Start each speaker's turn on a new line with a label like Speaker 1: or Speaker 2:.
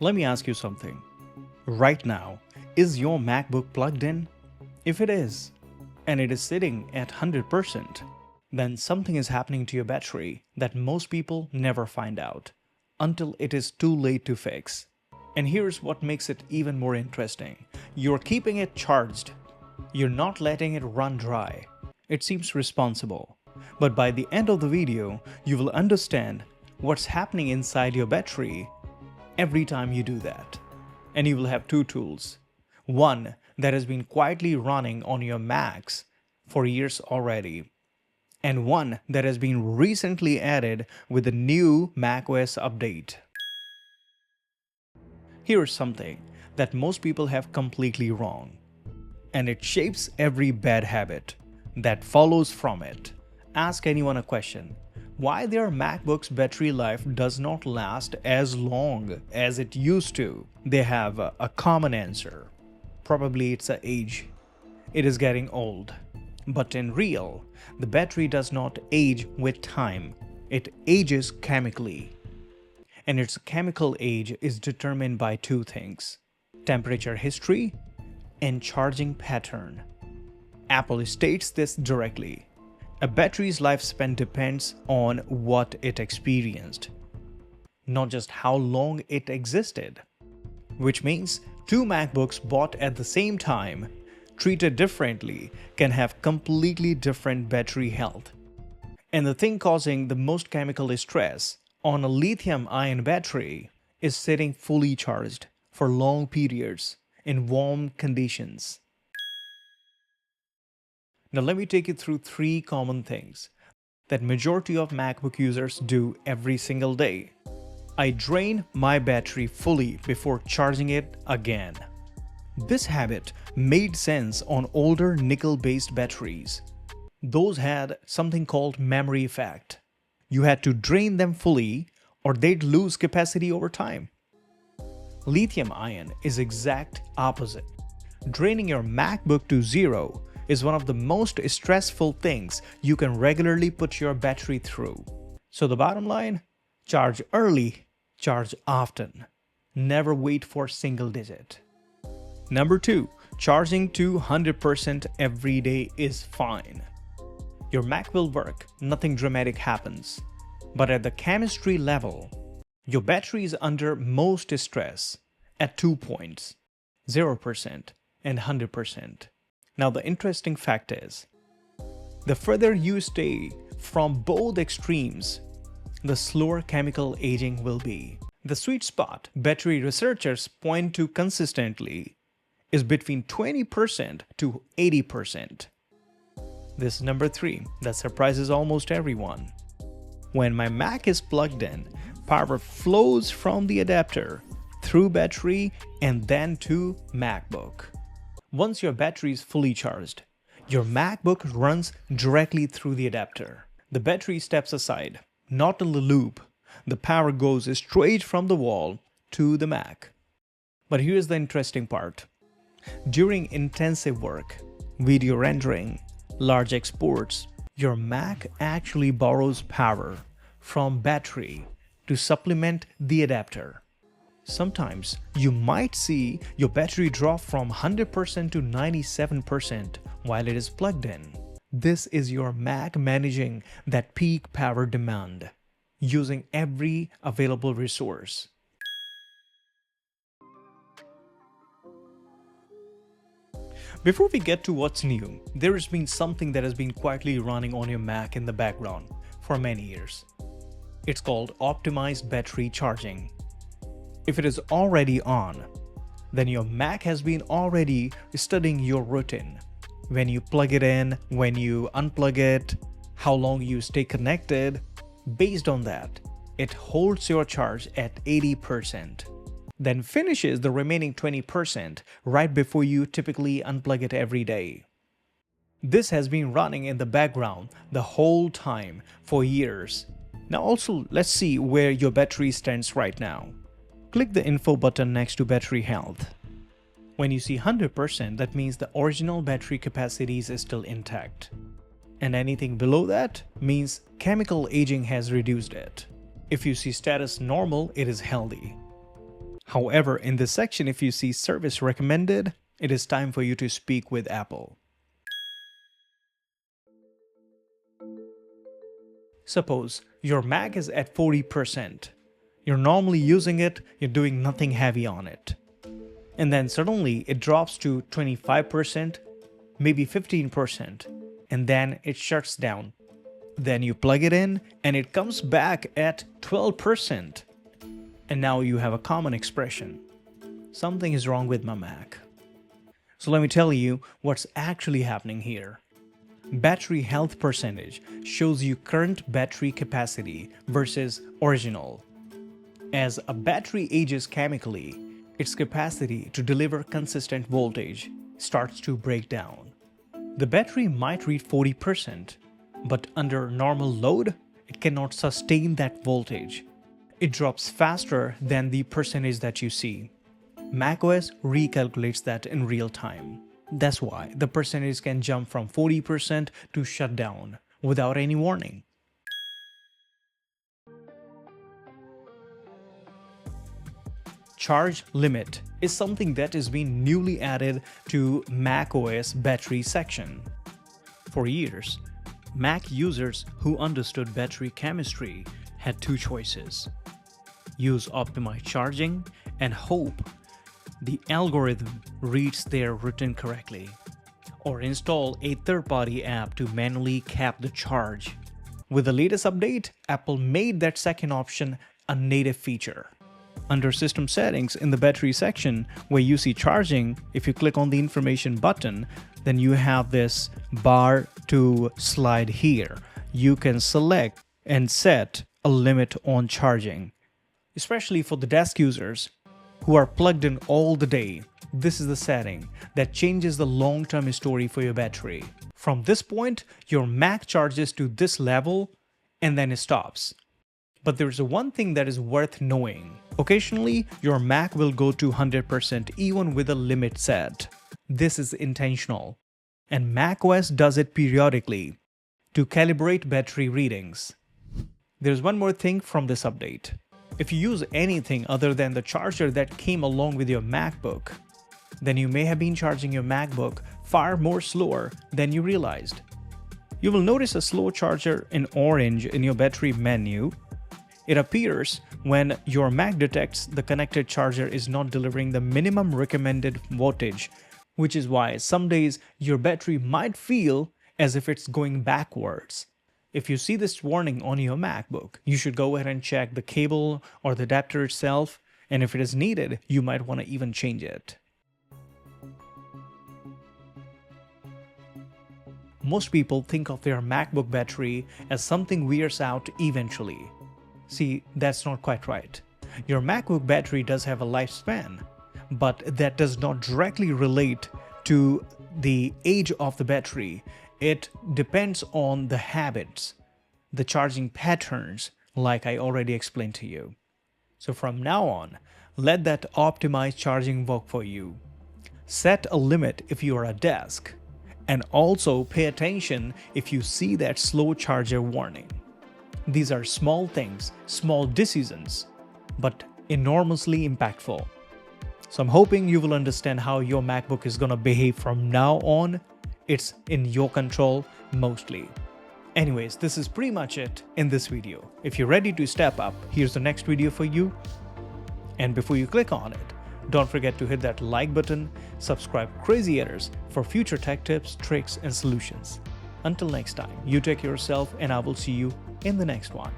Speaker 1: Let me ask you something. Right now, is your MacBook plugged in? If it is, and it is sitting at 100%, then something is happening to your battery that most people never find out until it is too late to fix. And here's what makes it even more interesting. You're keeping it charged. You're not letting it run dry. It seems responsible. But by the end of the video, you will understand what's happening inside your battery every time you do that. And you will have two tools. One that has been quietly running on your Macs for years already, and one that has been recently added with the new macOS update. Here's something that most people have completely wrong, and it shapes every bad habit that follows from it. Ask anyone a question. Why their MacBook's battery life does not last as long as it used to? They have a common answer. Probably it's an age. It is getting old. But in real, the battery does not age with time. It ages chemically. And its chemical age is determined by two things: temperature history and charging pattern. Apple states this directly. A battery's lifespan depends on what it experienced, not just how long it existed. Which means two MacBooks bought at the same time, treated differently, can have completely different battery health. And the thing causing the most chemical stress on a lithium-ion battery is sitting fully charged for long periods in warm conditions. Now let me take you through three common things that majority of MacBook users do every single day. I drain my battery fully before charging it again. This habit made sense on older nickel-based batteries. Those had something called memory effect. You had to drain them fully or they'd lose capacity over time. Lithium-ion is exact opposite. Draining your MacBook to zero is one of the most stressful things you can regularly put your battery through. So the bottom line, charge early, charge often. Never wait for single digit. Number 2, charging to 100% every day is fine. Your Mac will work, nothing dramatic happens. But at the chemistry level, your battery is under most stress at 2 points, 0% and 100%. Now the interesting fact is, the further you stay from both extremes, the slower chemical aging will be. The sweet spot battery researchers point to consistently is between 20% to 80%. This is number 3 that surprises almost everyone. When my Mac is plugged in, power flows from the adapter through battery and then to MacBook. Once your battery is fully charged, your MacBook runs directly through the adapter. The battery steps aside, not in the loop. The power goes straight from the wall to the Mac. But here's the interesting part. During intensive work, video rendering, large exports, your Mac actually borrows power from battery to supplement the adapter. Sometimes you might see your battery drop from 100% to 97% while it is plugged in. This is your Mac managing that peak power demand, using every available resource. Before we get to what's new, there has been something that has been quietly running on your Mac in the background for many years. It's called optimized battery charging. If it is already on, then your Mac has been already studying your routine. When you plug it in, when you unplug it, how long you stay connected. Based on that, it holds your charge at 80%. Then finishes the remaining 20% right before you typically unplug it every day. This has been running in the background the whole time for years. Now also, let's see where your battery stands right now. Click the info button next to battery health. When you see 100%, that means the original battery capacity is still intact. And anything below that means chemical aging has reduced it. If you see status normal, it is healthy. However, in this section, if you see service recommended, it is time for you to speak with Apple. Suppose your Mac is at 40%. You're normally using it, you're doing nothing heavy on it. And then suddenly it drops to 25%, maybe 15%, and then it shuts down. Then you plug it in and it comes back at 12%. And now you have a common expression. Something is wrong with my Mac. So let me tell you what's actually happening here. Battery health percentage shows you current battery capacity versus original. As a battery ages chemically, its capacity to deliver consistent voltage starts to break down. The battery might read 40%, but under normal load, it cannot sustain that voltage. It drops faster than the percentage that you see. macOS recalculates that in real time. That's why the percentage can jump from 40% to shut down without any warning. Charge limit is something that is being newly added to macOS battery section. For years, Mac users who understood battery chemistry had two choices: use optimized charging and hope the algorithm reads their written correctly, or install a third-party app to manually cap the charge. With the latest update, Apple made that second option a native feature. Under System Settings in the battery section where you see charging, if you click on the information button, then you have this bar to slide here. You can select and set a limit on charging. Especially for the desk users who are plugged in all the day, this is the setting that changes the long-term story for your battery. From this point, your Mac charges to this level and then it stops. But there's one thing that is worth knowing. Occasionally, your Mac will go to 100% even with a limit set. This is intentional. And macOS does it periodically to calibrate battery readings. There's one more thing from this update. If you use anything other than the charger that came along with your MacBook, then you may have been charging your MacBook far more slower than you realized. You will notice a slow charger in orange in your battery menu. It appears when your Mac detects the connected charger is not delivering the minimum recommended voltage, which is why some days your battery might feel as if it's going backwards. If you see this warning on your MacBook, you should go ahead and check the cable or the adapter itself, and if it is needed, you might want to even change it. Most people think of their MacBook battery as something wears out eventually. See, that's not quite right. Your MacBook battery does have a lifespan, but that does not directly relate to the age of the battery. It depends on the habits, the charging patterns, like I already explained to you. So from now on, let that optimized charging work for you. Set a limit if you are at desk, and also pay attention if you see that slow charger warning. These are small things, small decisions, but enormously impactful. So I'm hoping you will understand how your MacBook is gonna behave from now on. It's in your control mostly. Anyways, this is pretty much it in this video. If you're ready to step up, here's the next video for you. And before you click on it, don't forget to hit that like button, subscribe Crazy Editors for future tech tips, tricks, and solutions. Until next time, you take care of yourself and I will see you in the next one.